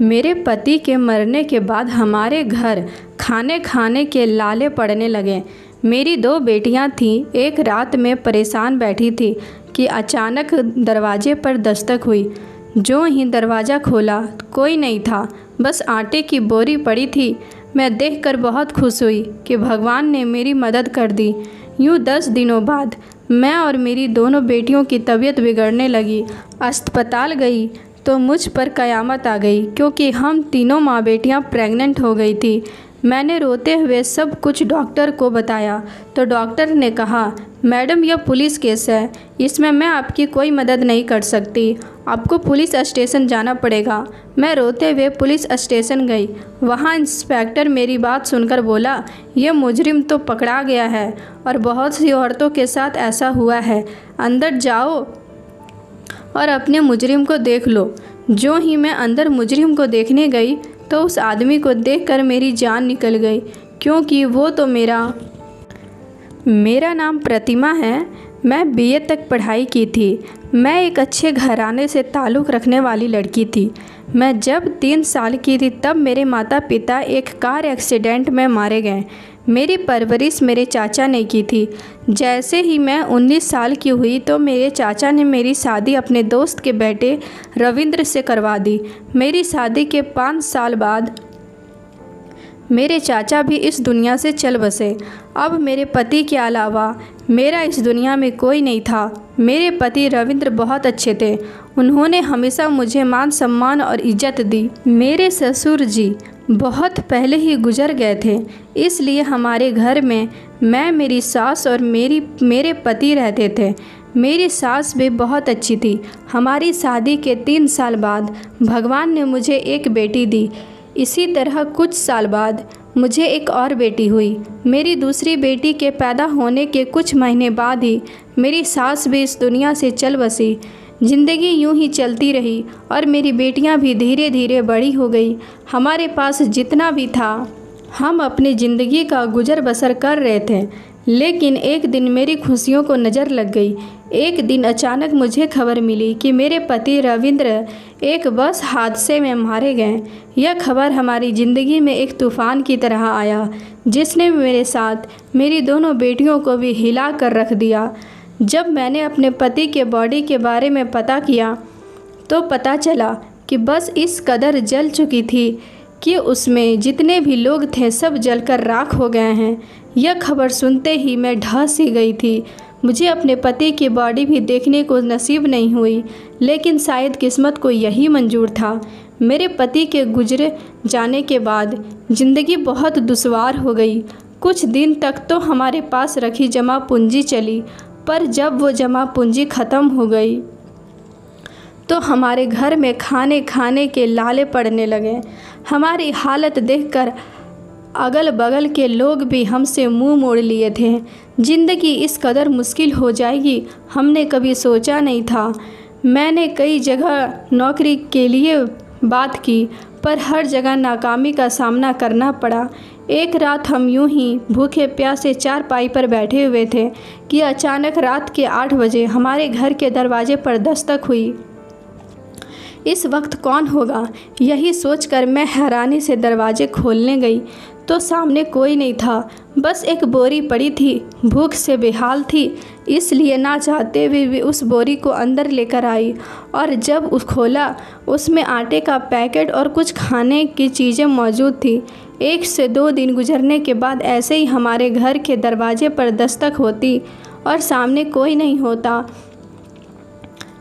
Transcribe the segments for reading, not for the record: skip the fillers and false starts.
मेरे पति के मरने के बाद हमारे घर खाने खाने के लाले पड़ने लगे। मेरी 2 बेटियां थीं। एक रात में परेशान बैठी थी कि अचानक दरवाजे पर दस्तक हुई। जो ही दरवाज़ा खोला कोई नहीं था, बस आटे की बोरी पड़ी थी। मैं देखकर बहुत खुश हुई कि भगवान ने मेरी मदद कर दी। यूँ 10 दिनों बाद मैं और मेरी दोनों बेटियों की तबीयत बिगड़ने लगी। अस्पताल गई तो मुझ पर कयामत आ गई, क्योंकि हम तीनों माँ बेटियाँ प्रेग्नेंट हो गई थी। मैंने रोते हुए सब कुछ डॉक्टर को बताया तो डॉक्टर ने कहा, मैडम यह पुलिस केस है, इसमें मैं आपकी कोई मदद नहीं कर सकती, आपको पुलिस स्टेशन जाना पड़ेगा। मैं रोते हुए पुलिस स्टेशन गई। वहाँ इंस्पेक्टर मेरी बात सुनकर बोला, यह मुजरिम तो पकड़ा गया है और बहुत सी औरतों के साथ ऐसा हुआ है, अंदर जाओ और अपने मुजरिम को देख लो। जो ही मैं अंदर मुजरिम को देखने गई तो उस आदमी को देखकर मेरी जान निकल गई, क्योंकि वो तो मेरा नाम प्रतिमा है। मैं बीए तक पढ़ाई की थी। मैं एक अच्छे घराने से ताल्लुक़ रखने वाली लड़की थी। मैं जब 3 साल की थी तब मेरे माता पिता एक कार एक्सीडेंट में मारे गए। मेरी परवरिश मेरे चाचा ने की थी। जैसे ही मैं 19 साल की हुई तो मेरे चाचा ने मेरी शादी अपने दोस्त के बेटे रविंद्र से करवा दी। मेरी शादी के 5 साल बाद मेरे चाचा भी इस दुनिया से चल बसे। अब मेरे पति के अलावा मेरा इस दुनिया में कोई नहीं था। मेरे पति रविंद्र बहुत अच्छे थे। उन्होंने हमेशा मुझे मान सम्मान और इज्जत दी। मेरे ससुर जी बहुत पहले ही गुजर गए थे, इसलिए हमारे घर में मैं, मेरी सास और मेरे पति रहते थे। मेरी सास भी बहुत अच्छी थी। हमारी शादी के 3 साल बाद भगवान ने मुझे एक बेटी दी। इसी तरह कुछ साल बाद मुझे एक और बेटी हुई। मेरी दूसरी बेटी के पैदा होने के कुछ महीने बाद ही मेरी सास भी इस दुनिया से चल बसी। ज़िंदगी यूं ही चलती रही और मेरी बेटियां भी धीरे धीरे बड़ी हो गई। हमारे पास जितना भी था हम अपनी ज़िंदगी का गुजर बसर कर रहे थे। लेकिन एक दिन मेरी खुशियों को नज़र लग गई। एक दिन अचानक मुझे खबर मिली कि मेरे पति रविंद्र एक बस हादसे में मारे गए। यह खबर हमारी ज़िंदगी में एक तूफ़ान की तरह आया, जिसने मेरे साथ मेरी दोनों बेटियों को भी हिला कर रख दिया। जब मैंने अपने पति के बॉडी के बारे में पता किया तो पता चला कि बस इस कदर जल चुकी थी कि उसमें जितने भी लोग थे सब जलकर राख हो गए हैं। यह खबर सुनते ही मैं ढह सी गई थी। मुझे अपने पति की बॉडी भी देखने को नसीब नहीं हुई, लेकिन शायद किस्मत को यही मंजूर था। मेरे पति के गुजरे जाने के बाद ज़िंदगी बहुत दुश्वार हो गई। कुछ दिन तक तो हमारे पास रखी जमा पूंजी चली, पर जब वो जमा पूंजी ख़त्म हो गई तो हमारे घर में खाने खाने के लाले पड़ने लगे। हमारी हालत देखकर अगल बगल के लोग भी हमसे मुंह मोड़ लिए थे। ज़िंदगी इस कदर मुश्किल हो जाएगी हमने कभी सोचा नहीं था। मैंने कई जगह नौकरी के लिए बात की, पर हर जगह नाकामी का सामना करना पड़ा। एक रात हम यूं ही भूखे प्यासे चारपाई पर बैठे हुए थे कि अचानक रात के 8 बजे हमारे घर के दरवाजे पर दस्तक हुई। इस वक्त कौन होगा, यही सोचकर मैं हैरानी से दरवाजे खोलने गई तो सामने कोई नहीं था, बस एक बोरी पड़ी थी। भूख से बेहाल थी, इसलिए ना चाहते हुए भी उस बोरी को अंदर लेकर आई और जब खोला उसमें आटे का पैकेट और कुछ खाने की चीज़ें मौजूद थी। 1 से 2 दिन गुजरने के बाद ऐसे ही हमारे घर के दरवाजे पर दस्तक होती और सामने कोई नहीं होता,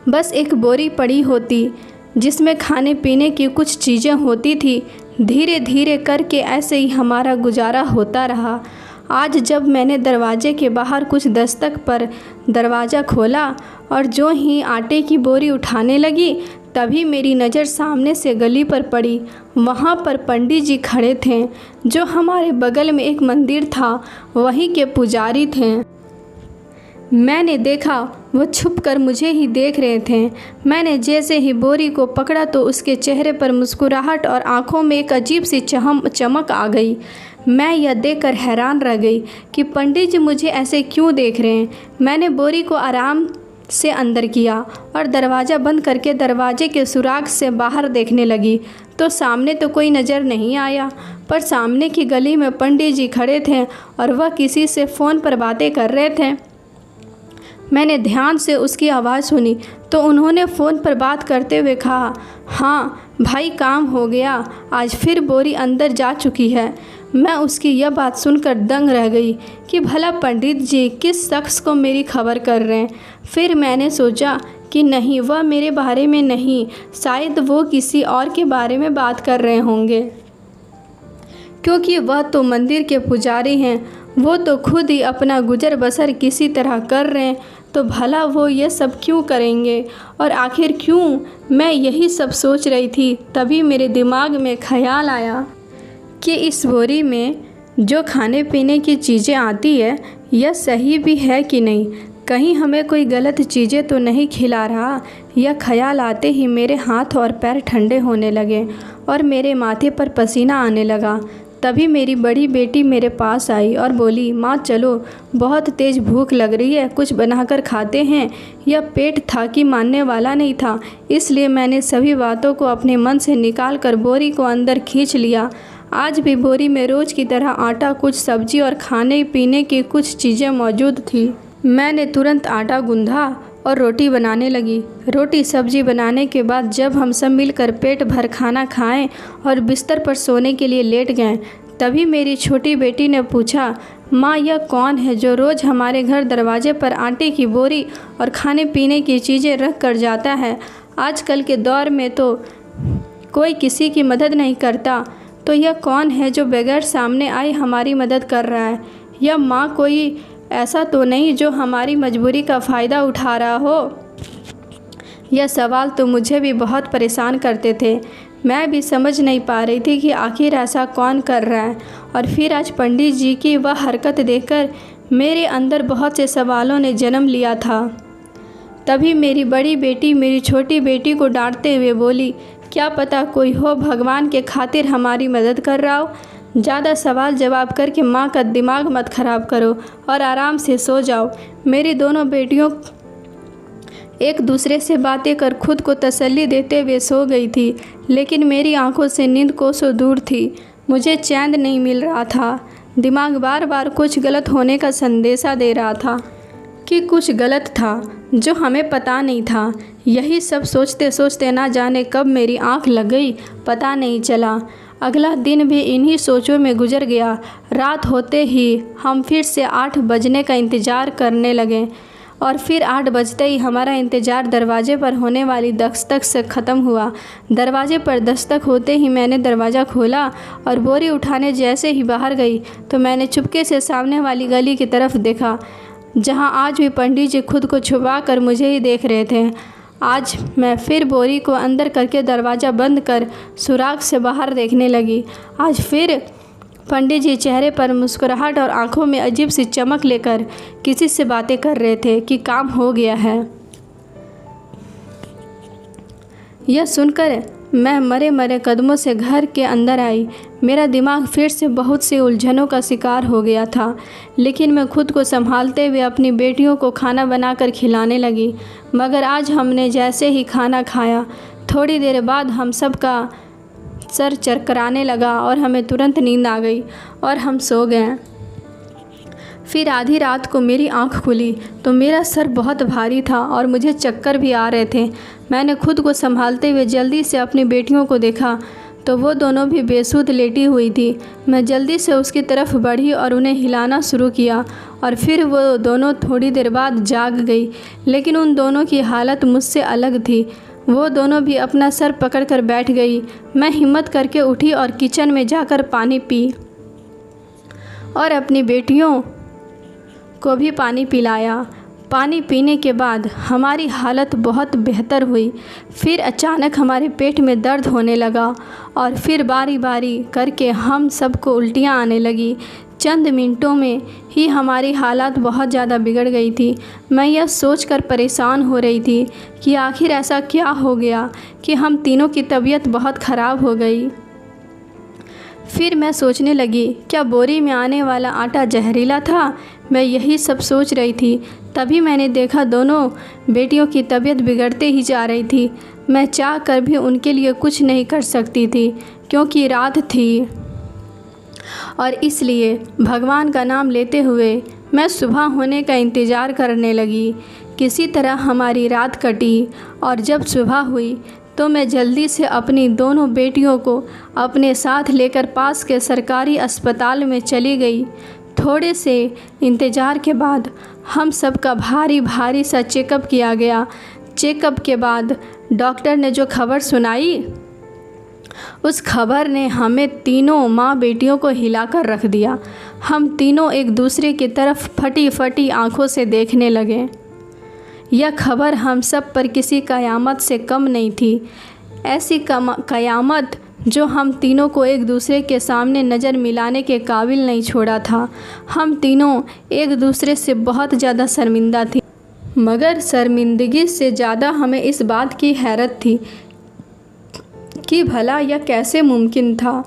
बस एक बोरी पड़ी होती जिसमें खाने पीने की कुछ चीज़ें होती थी। धीरे धीरे करके ऐसे ही हमारा गुजारा होता रहा। आज जब मैंने दरवाजे के बाहर कुछ दस्तक पर दरवाज़ा खोला और जो ही आटे की बोरी उठाने लगी तभी मेरी नज़र सामने से गली पर पड़ी। वहाँ पर पंडित जी खड़े थे, जो हमारे बगल में एक मंदिर था वहीं के पुजारी थे। मैंने देखा वो छुपकर मुझे ही देख रहे थे। मैंने जैसे ही बोरी को पकड़ा तो उसके चेहरे पर मुस्कुराहट और आंखों में एक अजीब सी चमक आ गई। मैं यह देखकर हैरान रह गई कि पंडित जी मुझे ऐसे क्यों देख रहे हैं। मैंने बोरी को आराम से अंदर किया और दरवाज़ा बंद करके दरवाजे के सुराग से बाहर देखने लगी तो सामने तो कोई नज़र नहीं आया, पर सामने की गली में पंडित जी खड़े थे और वह किसी से फ़ोन पर बातें कर रहे थे। मैंने ध्यान से उसकी आवाज़ सुनी तो उन्होंने फ़ोन पर बात करते हुए कहा, हाँ भाई काम हो गया, आज फिर बोरी अंदर जा चुकी है। मैं उसकी यह बात सुनकर दंग रह गई कि भला पंडित जी किस शख्स को मेरी खबर कर रहे हैं। फिर मैंने सोचा कि नहीं, वह मेरे बारे में नहीं, शायद वो किसी और के बारे में बात कर रहे होंगे, क्योंकि वह तो मंदिर के पुजारी हैं। वो तो खुद ही अपना गुजर बसर किसी तरह कर रहे हैं, तो भला वो ये सब क्यों करेंगे और आखिर क्यों? मैं यही सब सोच रही थी, तभी मेरे दिमाग में ख्याल आया कि इस बोरी में जो खाने पीने की चीज़ें आती है यह सही भी है कि नहीं, कहीं हमें कोई गलत चीज़ें तो नहीं खिला रहा। यह ख्याल आते ही मेरे हाथ और पैर ठंडे होने लगे और मेरे माथे पर पसीना आने लगा। तभी मेरी बड़ी बेटी मेरे पास आई और बोली, माँ चलो, बहुत तेज़ भूख लग रही है, कुछ बनाकर खाते हैं। यह पेट था कि मानने वाला नहीं था, इसलिए मैंने सभी बातों को अपने मन से निकाल कर बोरी को अंदर खींच लिया। आज भी बोरी में रोज़ की तरह आटा, कुछ सब्जी और खाने पीने की कुछ चीज़ें मौजूद थी। मैंने तुरंत आटा गूंधा और रोटी बनाने लगी। रोटी सब्जी बनाने के बाद जब हम सब मिलकर पेट भर खाना खाएं और बिस्तर पर सोने के लिए लेट गए, तभी मेरी छोटी बेटी ने पूछा, माँ यह कौन है जो रोज़ हमारे घर दरवाजे पर आटे की बोरी और खाने पीने की चीज़ें रख कर जाता है? आजकल के दौर में तो कोई किसी की मदद नहीं करता, तो यह कौन है जो बगैर सामने आए हमारी मदद कर रहा है? यह माँ कोई ऐसा तो नहीं जो हमारी मजबूरी का फ़ायदा उठा रहा हो? यह सवाल तो मुझे भी बहुत परेशान करते थे। मैं भी समझ नहीं पा रही थी कि आखिर ऐसा कौन कर रहा है। और फिर आज पंडित जी की वह हरकत देखकर मेरे अंदर बहुत से सवालों ने जन्म लिया था। तभी मेरी बड़ी बेटी मेरी छोटी बेटी को डांटते हुए बोली, क्या पता कोई हो भगवान के खातिर हमारी मदद कर रहा हो। ज़्यादा सवाल जवाब करके माँ का दिमाग मत ख़राब करो और आराम से सो जाओ। मेरी दोनों बेटियों एक दूसरे से बातें कर खुद को तसल्ली देते हुए सो गई थी, लेकिन मेरी आंखों से नींद कोसों दूर थी। मुझे चैन नहीं मिल रहा था। दिमाग बार बार कुछ गलत होने का संदेशा दे रहा था कि कुछ गलत था जो हमें पता नहीं था। यही सब सोचते सोचते ना जाने कब मेरी आंख लग गई, पता नहीं चला। अगला दिन भी इन्हीं सोचों में गुजर गया। रात होते ही हम फिर से 8 बजने का इंतज़ार करने लगे और फिर 8 बजते ही हमारा इंतज़ार दरवाजे पर होने वाली दस्तक से ख़त्म हुआ। दरवाजे पर दस्तक होते ही मैंने दरवाज़ा खोला और बोरी उठाने जैसे ही बाहर गई तो मैंने चुपके से सामने वाली गली की तरफ देखा, जहां आज भी पंडित जी खुद को छुपा कर मुझे ही देख रहे थे। आज मैं फिर बोरी को अंदर करके दरवाज़ा बंद कर सुराग से बाहर देखने लगी। आज फिर पंडित जी चेहरे पर मुस्कुराहट और आंखों में अजीब सी चमक लेकर किसी से बातें कर रहे थे कि काम हो गया है। यह सुनकर मैं मरे मरे कदमों से घर के अंदर आई। मेरा दिमाग फिर से बहुत सी उलझनों का शिकार हो गया था, लेकिन मैं खुद को संभालते हुए अपनी बेटियों को खाना बनाकर खिलाने लगी। मगर आज हमने जैसे ही खाना खाया, थोड़ी देर बाद हम सब का सर चरकराने लगा और हमें तुरंत नींद आ गई और हम सो गए। फिर आधी रात को मेरी आंख खुली तो मेरा सर बहुत भारी था और मुझे चक्कर भी आ रहे थे। मैंने खुद को संभालते हुए जल्दी से अपनी बेटियों को देखा तो वो दोनों भी बेसुध लेटी हुई थी। मैं जल्दी से उसकी तरफ बढ़ी और उन्हें हिलाना शुरू किया और फिर वो दोनों थोड़ी देर बाद जाग गई, लेकिन उन दोनों की हालत मुझसे अलग थी। वो दोनों भी अपना सर पकड़कर बैठ गई। मैं हिम्मत करके उठी और किचन में जाकर पानी पी और अपनी बेटियों को भी पानी पिलाया। पानी पीने के बाद हमारी हालत बहुत बेहतर हुई। फिर अचानक हमारे पेट में दर्द होने लगा और फिर बारी बारी करके हम सबको उल्टियाँ आने लगी। चंद मिनटों में ही हमारी हालत बहुत ज़्यादा बिगड़ गई थी। मैं यह सोचकर परेशान हो रही थी कि आखिर ऐसा क्या हो गया कि हम तीनों की तबीयत बहुत ख़राब हो गई। फिर मैं सोचने लगी, क्या बोरी में आने वाला आटा जहरीला था? मैं यही सब सोच रही थी, तभी मैंने देखा दोनों बेटियों की तबीयत बिगड़ते ही जा रही थी। मैं चाह कर भी उनके लिए कुछ नहीं कर सकती थी, क्योंकि रात थी और इसलिए भगवान का नाम लेते हुए मैं सुबह होने का इंतज़ार करने लगी। किसी तरह हमारी रात कटी और जब सुबह हुई तो मैं जल्दी से अपनी दोनों बेटियों को अपने साथ लेकर पास के सरकारी अस्पताल में चली गई। थोड़े से इंतज़ार के बाद हम सबका भारी भारी सा चेकअप किया गया। चेकअप के बाद डॉक्टर ने जो खबर सुनाई, उस खबर ने हमें तीनों माँ बेटियों को हिलाकर रख दिया। हम तीनों एक दूसरे की तरफ फटी फटी आंखों से देखने लगे। यह खबर हम सब पर किसी क़यामत से कम नहीं थी, ऐसी क़यामत जो हम तीनों को एक दूसरे के सामने नज़र मिलाने के काबिल नहीं छोड़ा था। हम तीनों एक दूसरे से बहुत ज़्यादा शर्मिंदा थी, मगर शर्मिंदगी से ज़्यादा हमें इस बात की हैरत थी कि भला यह कैसे मुमकिन था।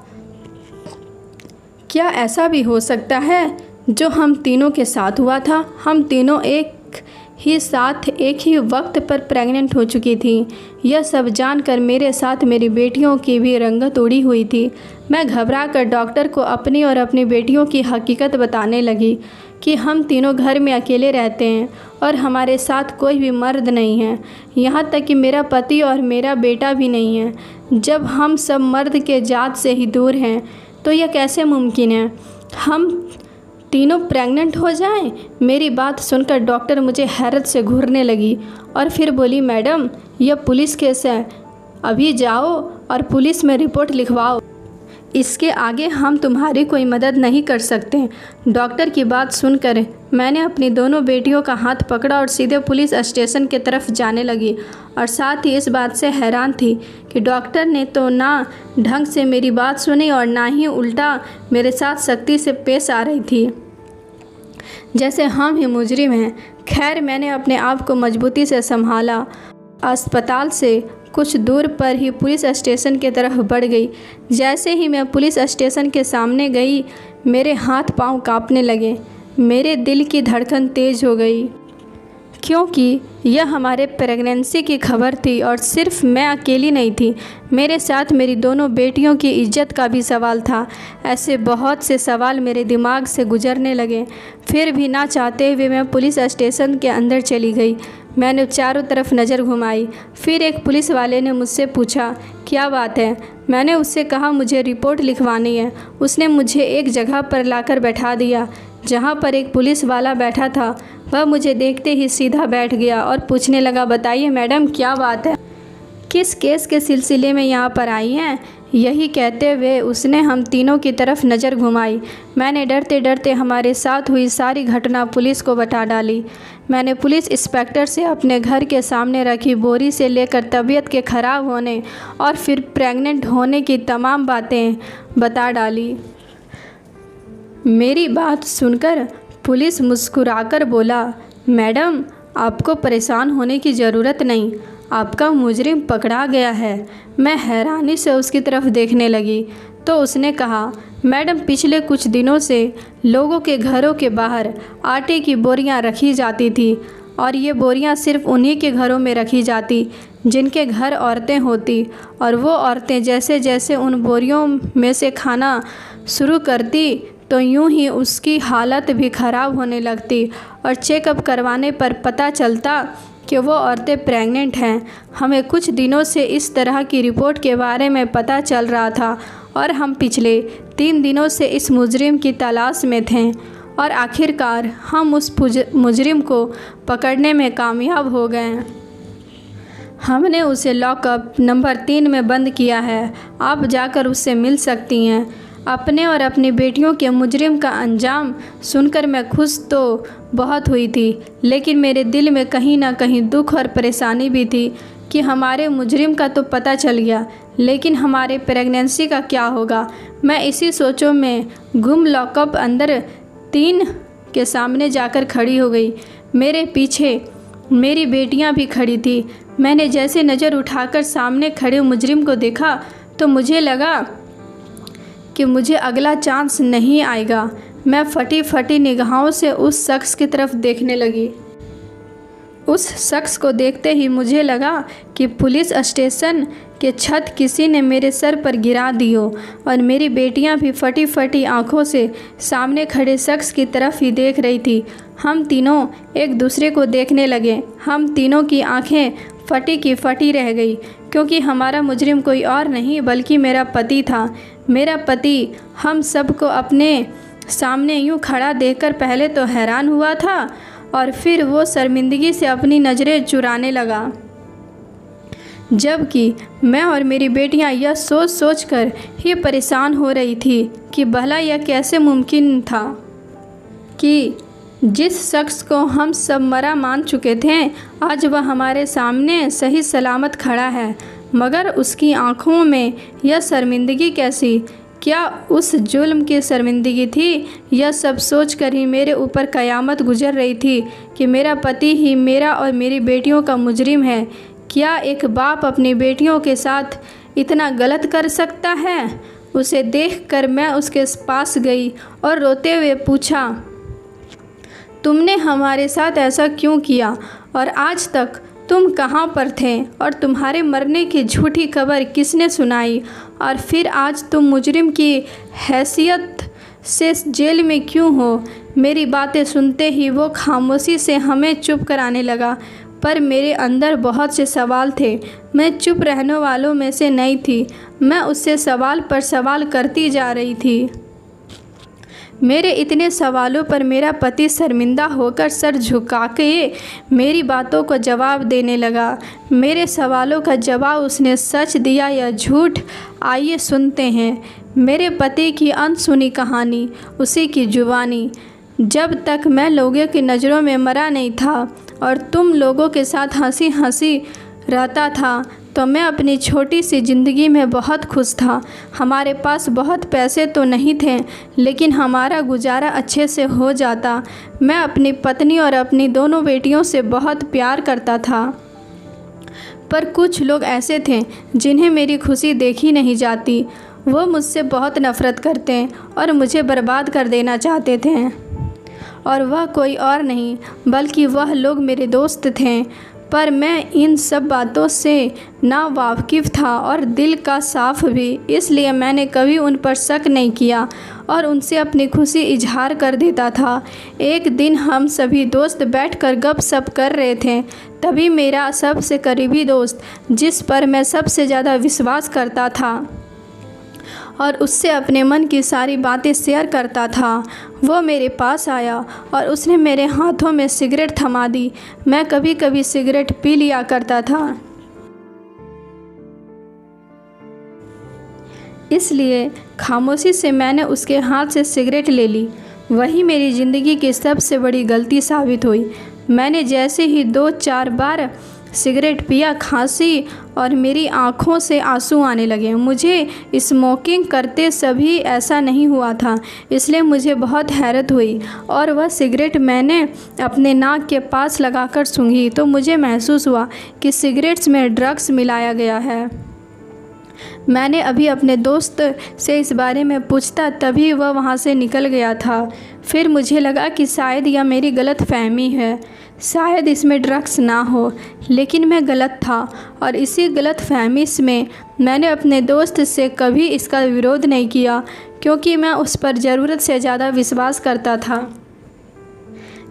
क्या ऐसा भी हो सकता है जो हम तीनों के साथ हुआ था? हम तीनों एक ही साथ एक ही वक्त पर प्रेग्नेंट हो चुकी थी। यह सब जानकर मेरे साथ मेरी बेटियों की भी रंगत उड़ी हुई थी। मैं घबराकर डॉक्टर को अपनी और अपनी बेटियों की हकीकत बताने लगी कि हम तीनों घर में अकेले रहते हैं और हमारे साथ कोई भी मर्द नहीं है, यहाँ तक कि मेरा पति और मेरा बेटा भी नहीं है। जब हम सब मर्द के जात से ही दूर हैं तो यह कैसे मुमकिन है हम तीनों प्रेग्नेंट हो जाएं? मेरी बात सुनकर डॉक्टर मुझे हैरत से घूरने लगी और फिर बोली, मैडम यह पुलिस केस है, अभी जाओ और पुलिस में रिपोर्ट लिखवाओ। इसके आगे हम तुम्हारी कोई मदद नहीं कर सकते। डॉक्टर की बात सुनकर मैंने अपनी दोनों बेटियों का हाथ पकड़ा और सीधे पुलिस स्टेशन की तरफ जाने लगी और साथ ही इस बात से हैरान थी कि डॉक्टर ने तो ना ढंग से मेरी बात सुनी और ना ही उल्टा मेरे साथ सख्ती से पेश आ रही थी, जैसे हम ही मुजरिम हैं। खैर, मैंने अपने आप को मजबूती से संभाला। अस्पताल से कुछ दूर पर ही पुलिस स्टेशन की तरफ बढ़ गई। जैसे ही मैं पुलिस स्टेशन के सामने गई, मेरे हाथ पांव कांपने लगे, मेरे दिल की धड़कन तेज़ हो गई, क्योंकि यह हमारे प्रेगनेंसी की खबर थी और सिर्फ मैं अकेली नहीं थी, मेरे साथ मेरी दोनों बेटियों की इज्जत का भी सवाल था। ऐसे बहुत से सवाल मेरे दिमाग से गुजरने लगे। फिर भी ना चाहते हुए मैं पुलिस स्टेशन के अंदर चली गई। मैंने चारों तरफ नज़र घुमाई। फिर एक पुलिस वाले ने मुझसे पूछा, क्या बात है? मैंने उससे कहा, मुझे रिपोर्ट लिखवानी है। उसने मुझे एक जगह पर लाकर बैठा दिया जहाँ पर एक पुलिस वाला बैठा था। वह मुझे देखते ही सीधा बैठ गया और पूछने लगा, बताइए मैडम क्या बात है, किस केस के सिलसिले में यहाँ पर आई हैं? यही कहते हुए उसने हम तीनों की तरफ नज़र घुमाई। मैंने डरते डरते हमारे साथ हुई सारी घटना पुलिस को बता डाली। मैंने पुलिस इंस्पेक्टर से अपने घर के सामने रखी बोरी से लेकर तबीयत के ख़राब होने और फिर प्रेग्नेंट होने की तमाम बातें बता डाली। मेरी बात सुनकर पुलिस मुस्कुराकर बोला, मैडम आपको परेशान होने की ज़रूरत नहीं, आपका मुजरिम पकड़ा गया है। मैं हैरानी से उसकी तरफ देखने लगी तो उसने कहा, मैडम पिछले कुछ दिनों से लोगों के घरों के बाहर आटे की बोरियां रखी जाती थी और ये बोरियां सिर्फ उन्हीं के घरों में रखी जाती जिनके घर औरतें होती, और वो औरतें जैसे जैसे उन बोरियों में से खाना शुरू करती तो यूं ही उसकी हालत भी ख़राब होने लगती और चेकअप करवाने पर पता चलता कि वो औरतें प्रेग्नेंट हैं। हमें कुछ दिनों से इस तरह की रिपोर्ट के बारे में पता चल रहा था और हम पिछले 3 दिनों से इस मुजरिम की तलाश में थे और आखिरकार हम उस मुजरिम को पकड़ने में कामयाब हो गए। हमने उसे लॉकअप नंबर 3 में बंद किया है। आप जाकर उससे मिल सकती हैं। अपने और अपनी बेटियों के मुजरिम का अंजाम सुनकर मैं खुश तो बहुत हुई थी, लेकिन मेरे दिल में कहीं ना कहीं दुख और परेशानी भी थी कि हमारे मुजरिम का तो पता चल गया, लेकिन हमारे प्रेगनेंसी का क्या होगा। मैं इसी सोचों में गुम लॉकअप अंदर 3 के सामने जाकर खड़ी हो गई। मेरे पीछे मेरी बेटियां भी खड़ी थी। मैंने जैसे नज़र उठाकर सामने खड़े मुजरिम को देखा तो मुझे लगा कि मुझे अगला चांस नहीं आएगा। मैं फटी फटी निगाहों से उस शख्स की तरफ देखने लगी। उस शख्स को देखते ही मुझे लगा कि पुलिस स्टेशन के छत किसी ने मेरे सर पर गिरा दी हो और मेरी बेटियां भी फटी फटी आंखों से सामने खड़े शख्स की तरफ ही देख रही थी। हम तीनों एक दूसरे को देखने लगे। हम तीनों की आंखें फटी की फटी रह गई, क्योंकि हमारा मुजरिम कोई और नहीं बल्कि मेरा पति था। मेरा पति हम सबको अपने सामने यूं खड़ा देखकर पहले तो हैरान हुआ था और फिर वो शर्मिंदगी से अपनी नज़रें चुराने लगा, जबकि मैं और मेरी बेटियां यह सोच सोच कर ही परेशान हो रही थी कि भला यह कैसे मुमकिन था कि जिस शख्स को हम सब मरा मान चुके थे आज वह हमारे सामने सही सलामत खड़ा है, मगर उसकी आंखों में यह शर्मिंदगी कैसी? क्या उस जुल्म की शर्मिंदगी थी? यह सब सोच कर ही मेरे ऊपर क़यामत गुजर रही थी कि मेरा पति ही मेरा और मेरी बेटियों का मुजरिम है। क्या एक बाप अपनी बेटियों के साथ इतना गलत कर सकता है? उसे देखकर मैं उसके पास गई और रोते हुए पूछा, तुमने हमारे साथ ऐसा क्यों किया और आज तक तुम कहाँ पर थे और तुम्हारे मरने की झूठी खबर किसने सुनाई और फिर आज तुम मुजरिम की हैसियत से जेल में क्यों हो? मेरी बातें सुनते ही वो खामोशी से हमें चुप कराने लगा, पर मेरे अंदर बहुत से सवाल थे। मैं चुप रहने वालों में से नहीं थी। मैं उससे सवाल पर सवाल करती जा रही थी। मेरे इतने सवालों पर मेरा पति शर्मिंदा होकर सर झुका के मेरी बातों को जवाब देने लगा। मेरे सवालों का जवाब उसने सच दिया या झूठ, आइए सुनते हैं मेरे पति की अनसुनी कहानी, उसी की जुबानी। जब तक मैं लोगों की नज़रों में मरा नहीं था और तुम लोगों के साथ हंसी हंसी रहता था तो मैं अपनी छोटी सी ज़िंदगी में बहुत खुश था। हमारे पास बहुत पैसे तो नहीं थे, लेकिन हमारा गुजारा अच्छे से हो जाता। मैं अपनी पत्नी और अपनी दोनों बेटियों से बहुत प्यार करता था, पर कुछ लोग ऐसे थे जिन्हें मेरी खुशी देखी नहीं जाती। वो मुझसे बहुत नफ़रत करते और मुझे बर्बाद कर देना चाहते थे, और वह कोई और नहीं बल्कि वह लोग मेरे दोस्त थे। पर मैं इन सब बातों से नावाकिफ़ था और दिल का साफ भी, इसलिए मैंने कभी उन पर शक नहीं किया और उनसे अपनी खुशी इजहार कर देता था। एक दिन हम सभी दोस्त बैठकर गपशप कर रहे थे, तभी मेरा सबसे करीबी दोस्त, जिस पर मैं सबसे ज़्यादा विश्वास करता था और उससे अपने मन की सारी बातें शेयर करता था, वो मेरे पास आया और उसने मेरे हाथों में सिगरेट थमा दी। मैं कभी कभी सिगरेट पी लिया करता था, इसलिए खामोशी से मैंने उसके हाथ से सिगरेट ले ली। वही मेरी ज़िंदगी की सबसे बड़ी गलती साबित हुई। मैंने जैसे ही 2-4 बार सिगरेट पिया, खांसी और मेरी आँखों से आंसू आने लगे। मुझे स्मोकिंग करते सभी ऐसा नहीं हुआ था, इसलिए मुझे बहुत हैरत हुई और वह सिगरेट मैंने अपने नाक के पास लगाकर सूंघी तो मुझे महसूस हुआ कि सिगरेट्स में ड्रग्स मिलाया गया है। मैंने अभी अपने दोस्त से इस बारे में पूछता तभी वह वहाँ से निकल गया था। फिर मुझे लगा कि शायद यह मेरी गलत फहमी है, शायद इसमें ड्रग्स ना हो, लेकिन मैं गलत था और इसी गलत फहमी में मैंने अपने दोस्त से कभी इसका विरोध नहीं किया, क्योंकि मैं उस पर ज़रूरत से ज़्यादा विश्वास करता था।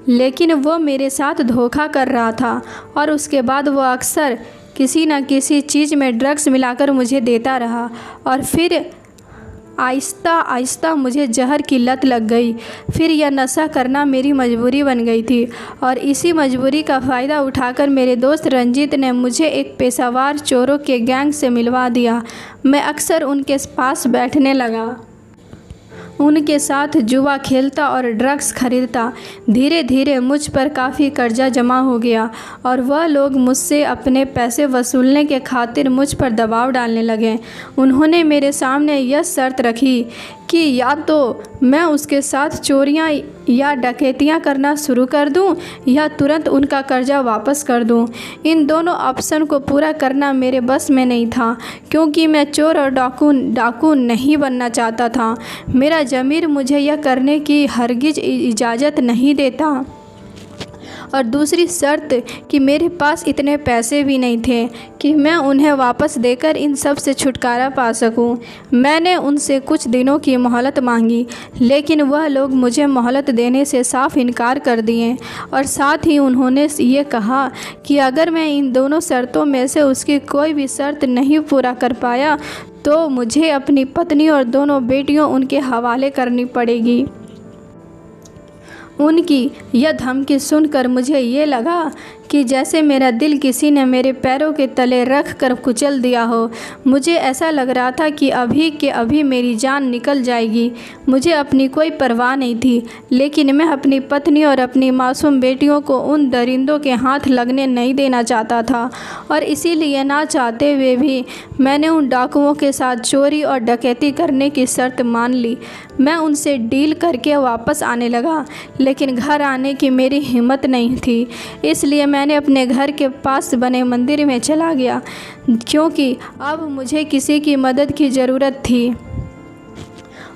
लेकिन वो मेरे साथ धोखा कर रहा था और उसके बाद वो अक्सर किसी न किसी चीज़ में ड्रग्स मिलाकर मुझे देता रहा और फिर आहिस्ता आहिस्ता मुझे जहर की लत लग गई। फिर यह नशा करना मेरी मजबूरी बन गई थी और इसी मजबूरी का फ़ायदा उठाकर मेरे दोस्त रंजीत ने मुझे एक पेशावर चोरों के गैंग से मिलवा दिया। मैं अक्सर उनके पास बैठने लगा, उनके साथ जुआ खेलता और ड्रग्स खरीदता। धीरे धीरे मुझ पर काफ़ी कर्जा जमा हो गया और वह लोग मुझसे अपने पैसे वसूलने के खातिर मुझ पर दबाव डालने लगे। उन्होंने मेरे सामने यह शर्त रखी कि या तो मैं उसके साथ चोरियां या डकैतियां करना शुरू कर दूं या तुरंत उनका कर्जा वापस कर दूं। इन दोनों ऑप्शन को पूरा करना मेरे बस में नहीं था, क्योंकि मैं चोर और डाकू नहीं बनना चाहता था। मेरा ज़मीर मुझे यह करने की हरगिज़ इजाज़त नहीं देता। और दूसरी शर्त कि मेरे पास इतने पैसे भी नहीं थे कि मैं उन्हें वापस देकर इन सब से छुटकारा पा सकूं। मैंने उनसे कुछ दिनों की मोहलत मांगी, लेकिन वह लोग मुझे मोहलत देने से साफ इनकार कर दिए और साथ ही उन्होंने ये कहा कि अगर मैं इन दोनों शर्तों में से उसकी कोई भी शर्त नहीं पूरा कर पाया तो मुझे अपनी पत्नी और दोनों बेटियों उनके हवाले करनी पड़ेगी। उनकी यह धमकी सुनकर मुझे ये लगा कि जैसे मेरा दिल किसी ने मेरे पैरों के तले रख कर कुचल दिया हो। मुझे ऐसा लग रहा था कि अभी के अभी मेरी जान निकल जाएगी। मुझे अपनी कोई परवाह नहीं थी, लेकिन मैं अपनी पत्नी और अपनी मासूम बेटियों को उन दरिंदों के हाथ लगने नहीं देना चाहता था और इसीलिए ना चाहते हुए भी मैंने उन डाकुओं के साथ चोरी और डकैती करने की शर्त मान ली। मैं उनसे डील करके वापस आने लगा, लेकिन घर आने की मेरी हिम्मत नहीं थी, इसलिए मैंने अपने घर के पास बने मंदिर में चला गया, क्योंकि अब मुझे किसी की मदद की ज़रूरत थी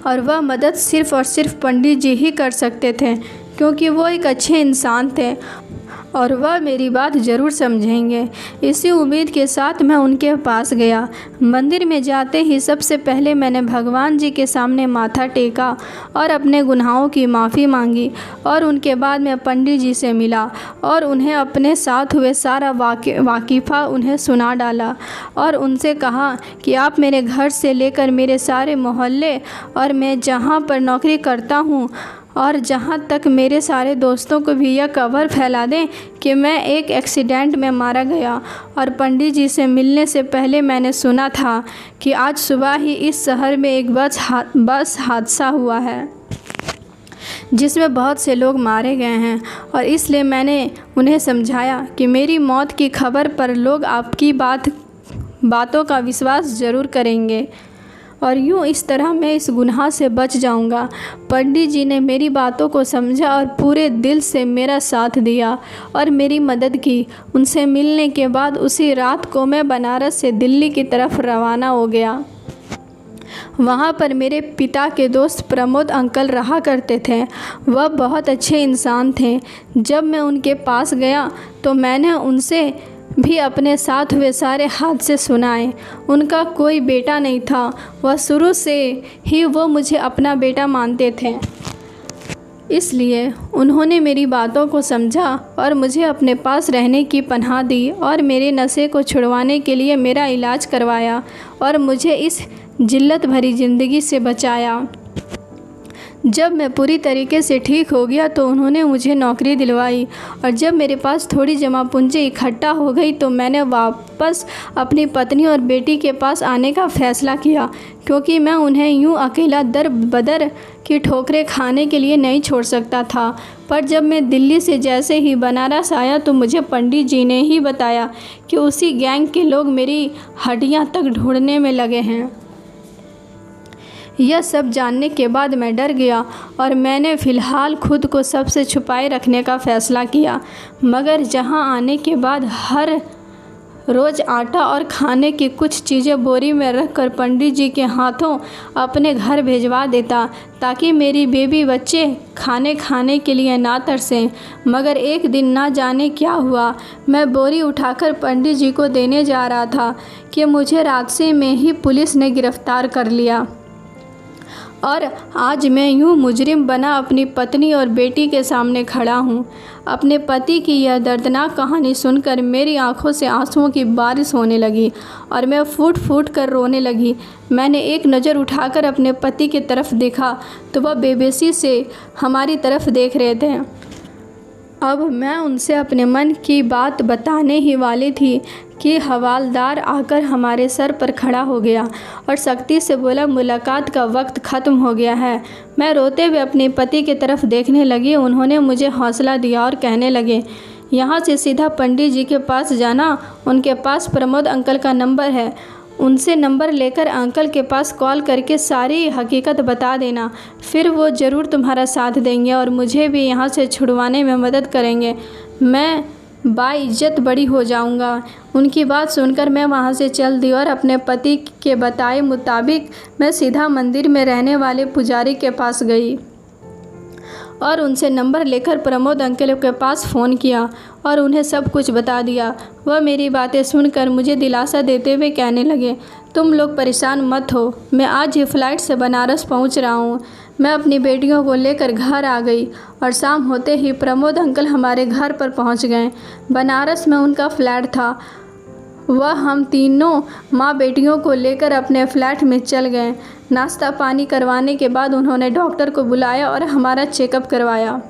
और वह मदद सिर्फ़ और सिर्फ पंडित जी ही कर सकते थे, क्योंकि वो एक अच्छे इंसान थे और वह मेरी बात ज़रूर समझेंगे। इसी उम्मीद के साथ मैं उनके पास गया। मंदिर में जाते ही सबसे पहले मैंने भगवान जी के सामने माथा टेका और अपने गुनाहों की माफ़ी मांगी और उनके बाद मैं पंडित जी से मिला और उन्हें अपने साथ हुए सारा वाकिफ़ा उन्हें सुना डाला और उनसे कहा कि आप मेरे घर से लेकर मेरे सारे मोहल्ले और मैं जहाँ पर नौकरी करता हूँ और जहाँ तक मेरे सारे दोस्तों को भी यह खबर फैला दें कि मैं एक एक्सीडेंट में मारा गया। और पंडित जी से मिलने से पहले मैंने सुना था कि आज सुबह ही इस शहर में एक बस हादसा हुआ है जिसमें बहुत से लोग मारे गए हैं, और इसलिए मैंने उन्हें समझाया कि मेरी मौत की खबर पर लोग आपकी बातों का विश्वास ज़रूर करेंगे और यूँ इस तरह मैं इस गुनाह से बच जाऊंगा। पंडित जी ने मेरी बातों को समझा और पूरे दिल से मेरा साथ दिया और मेरी मदद की। उनसे मिलने के बाद उसी रात को मैं बनारस से दिल्ली की तरफ रवाना हो गया। वहाँ पर मेरे पिता के दोस्त प्रमोद अंकल रहा करते थे। वह बहुत अच्छे इंसान थे। जब मैं उनके पास गया तो मैंने उनसे भी अपने साथ हुए सारे हादसे सुनाए। उनका कोई बेटा नहीं था। वह शुरू से ही वो मुझे अपना बेटा मानते थे, इसलिए उन्होंने मेरी बातों को समझा और मुझे अपने पास रहने की पनाह दी और मेरे नशे को छुड़वाने के लिए मेरा इलाज करवाया और मुझे इस जिल्लत भरी ज़िंदगी से बचाया। जब मैं पूरी तरीके से ठीक हो गया तो उन्होंने मुझे नौकरी दिलवाई और जब मेरे पास थोड़ी जमा पूंजी इकट्ठा हो गई तो मैंने वापस अपनी पत्नी और बेटी के पास आने का फ़ैसला किया, क्योंकि मैं उन्हें यूं अकेला दर बदर की ठोकरें खाने के लिए नहीं छोड़ सकता था। पर जब मैं दिल्ली से जैसे ही बनारस आया तो मुझे पंडित जी ने ही बताया कि उसी गैंग के लोग मेरी हड्डियाँ तक ढूंढने में लगे हैं। यह सब जानने के बाद मैं डर गया और मैंने फ़िलहाल खुद को सबसे छुपाए रखने का फ़ैसला किया। मगर जहां आने के बाद हर रोज़ आटा और खाने की कुछ चीज़ें बोरी में रखकर पंडित जी के हाथों अपने घर भिजवा देता, ताकि मेरी बेबी बच्चे खाने के लिए ना तरसें। मगर एक दिन ना जाने क्या हुआ, मैं बोरी उठाकर पंडित जी को देने जा रहा था कि मुझे रास्ते में ही पुलिस ने गिरफ़्तार कर लिया और आज मैं यूं मुजरिम बना अपनी पत्नी और बेटी के सामने खड़ा हूं। अपने पति की यह दर्दनाक कहानी सुनकर मेरी आंखों से आंसुओं की बारिश होने लगी और मैं फूट फूट कर रोने लगी। मैंने एक नज़र उठाकर अपने पति की तरफ देखा तो वह बेबसी से हमारी तरफ देख रहे थे। अब मैं उनसे अपने मन की बात बताने ही वाली थी कि हवालदार आकर हमारे सर पर खड़ा हो गया और सख्ती से बोला, मुलाकात का वक्त ख़त्म हो गया है। मैं रोते हुए अपने पति की तरफ देखने लगी। उन्होंने मुझे हौसला दिया और कहने लगे, यहाँ से सीधा पंडित जी के पास जाना, उनके पास प्रमोद अंकल का नंबर है, उनसे नंबर लेकर अंकल के पास कॉल करके सारी हकीकत बता देना, फिर वो ज़रूर तुम्हारा साथ देंगे और मुझे भी यहाँ से छुड़वाने में मदद करेंगे। मैं बाइज्जत बरी हो जाऊंगा। उनकी बात सुनकर मैं वहाँ से चल दी और अपने पति के बताए मुताबिक मैं सीधा मंदिर में रहने वाले पुजारी के पास गई और उनसे नंबर लेकर प्रमोद अंकल के पास फ़ोन किया और उन्हें सब कुछ बता दिया। वह मेरी बातें सुनकर मुझे दिलासा देते हुए कहने लगे, तुम लोग परेशान मत हो, मैं आज ही फ़्लाइट से बनारस पहुंच रहा हूं। मैं अपनी बेटियों को लेकर घर आ गई और शाम होते ही प्रमोद अंकल हमारे घर पर पहुंच गए। बनारस में उनका फ्लैट था। वह हम तीनों माँ बेटियों को लेकर अपने फ्लैट में चल गए। नाश्ता पानी करवाने के बाद उन्होंने डॉक्टर को बुलाया और हमारा चेकअप करवाया।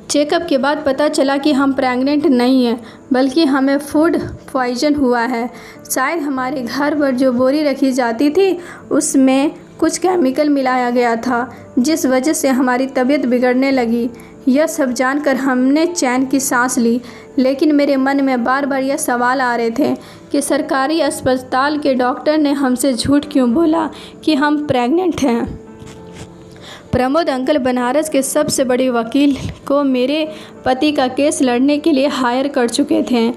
चेकअप के बाद पता चला कि हम प्रेग्नेंट नहीं हैं, बल्कि हमें फूड पॉइजन हुआ है। शायद हमारे घर पर जो बोरी रखी जाती थी उसमें कुछ केमिकल मिलाया गया था, जिस वजह से हमारी तबीयत बिगड़ने लगी। यह सब जानकर हमने चैन की सांस ली, लेकिन मेरे मन में बार बार यह सवाल आ रहे थे कि सरकारी अस्पताल के डॉक्टर ने हमसे झूठ क्यों बोला कि हम प्रेग्नेंट हैं। प्रमोद अंकल बनारस के सबसे बड़े वकील को मेरे पति का केस लड़ने के लिए हायर कर चुके थे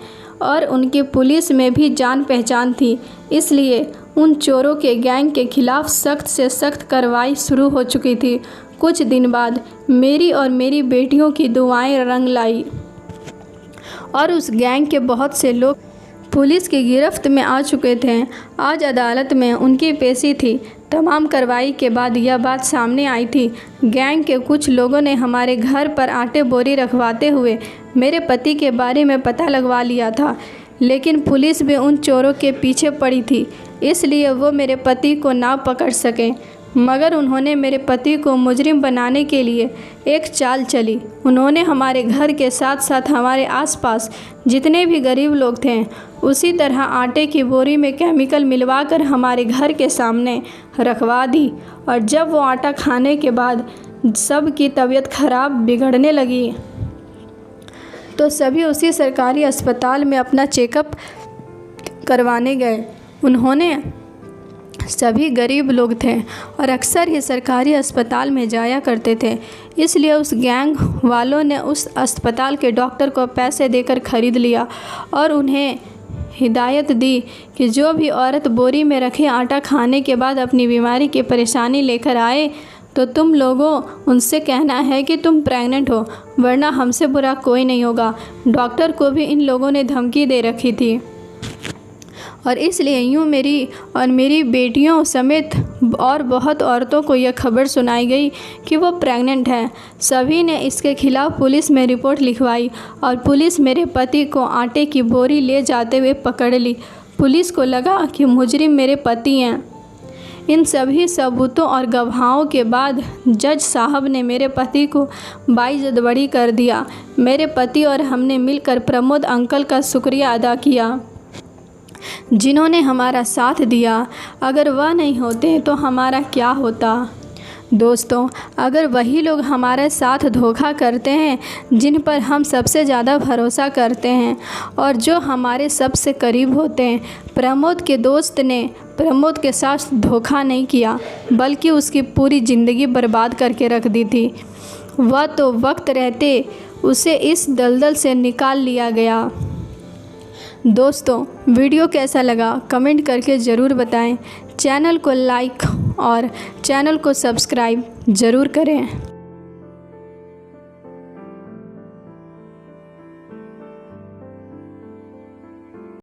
और उनकी पुलिस में भी जान पहचान थी। इसलिए उन चोरों के गैंग के खिलाफ सख्त से सख्त कार्रवाई शुरू हो चुकी थी। कुछ दिन बाद मेरी और मेरी बेटियों की दुआएं रंग लाई और उस गैंग के बहुत से लोग पुलिस की गिरफ्त में आ चुके थे। आज अदालत में उनकी पेशी थी। तमाम कार्रवाई के बाद यह बात सामने आई थी। गैंग के कुछ लोगों ने हमारे घर पर आटे बोरी रखवाते हुए मेरे पति के बारे में पता लगवा लिया था, लेकिन पुलिस भी उन चोरों के पीछे पड़ी थी, इसलिए वो मेरे पति को ना पकड़ सके। मगर उन्होंने मेरे पति को मुजरिम बनाने के लिए एक चाल चली। उन्होंने हमारे घर के साथ साथ हमारे आसपास जितने भी गरीब लोग थे उसी तरह आटे की बोरी में केमिकल मिलवाकर हमारे घर के सामने रखवा दी और जब वो आटा खाने के बाद सब की तबीयत खराब बिगड़ने लगी तो सभी उसी सरकारी अस्पताल में अपना चेकअप करवाने गए। उन्होंने सभी गरीब लोग थे और अक्सर ही सरकारी अस्पताल में जाया करते थे, इसलिए उस गैंग वालों ने उस अस्पताल के डॉक्टर को पैसे देकर ख़रीद लिया और उन्हें हिदायत दी कि जो भी औरत बोरी में रखे आटा खाने के बाद अपनी बीमारी की परेशानी लेकर आए तो तुम लोगों उनसे कहना है कि तुम प्रेग्नेंट हो, वरना हमसे बुरा कोई नहीं होगा। डॉक्टर को भी इन लोगों ने धमकी दे रखी थी और इसलिए यूँ मेरी और मेरी बेटियों समेत और बहुत औरतों को यह खबर सुनाई गई कि वो प्रेग्नेंट है। सभी ने इसके खिलाफ़ पुलिस में रिपोर्ट लिखवाई और पुलिस मेरे पति को आटे की बोरी ले जाते हुए पकड़ ली। पुलिस को लगा कि मुजरिम मेरे पति हैं। इन सभी सबूतों और गवाहों के बाद जज साहब ने मेरे पति को बाइज्जत बरी कर दिया। मेरे पति और हमने मिलकर प्रमोद अंकल का शुक्रिया अदा किया, जिन्होंने हमारा साथ दिया। अगर वह नहीं होते तो हमारा क्या होता। दोस्तों, अगर वही लोग हमारे साथ धोखा करते हैं जिन पर हम सबसे ज़्यादा भरोसा करते हैं और जो हमारे सबसे करीब होते हैं। प्रमोद के दोस्त ने प्रमोद के साथ धोखा नहीं किया, बल्कि उसकी पूरी ज़िंदगी बर्बाद करके रख दी थी। वह तो वक्त रहते उसे इस दलदल से निकाल लिया गया। दोस्तों, वीडियो कैसा लगा कमेंट करके ज़रूर बताएं। चैनल को लाइक और चैनल को सब्सक्राइब ज़रूर करें।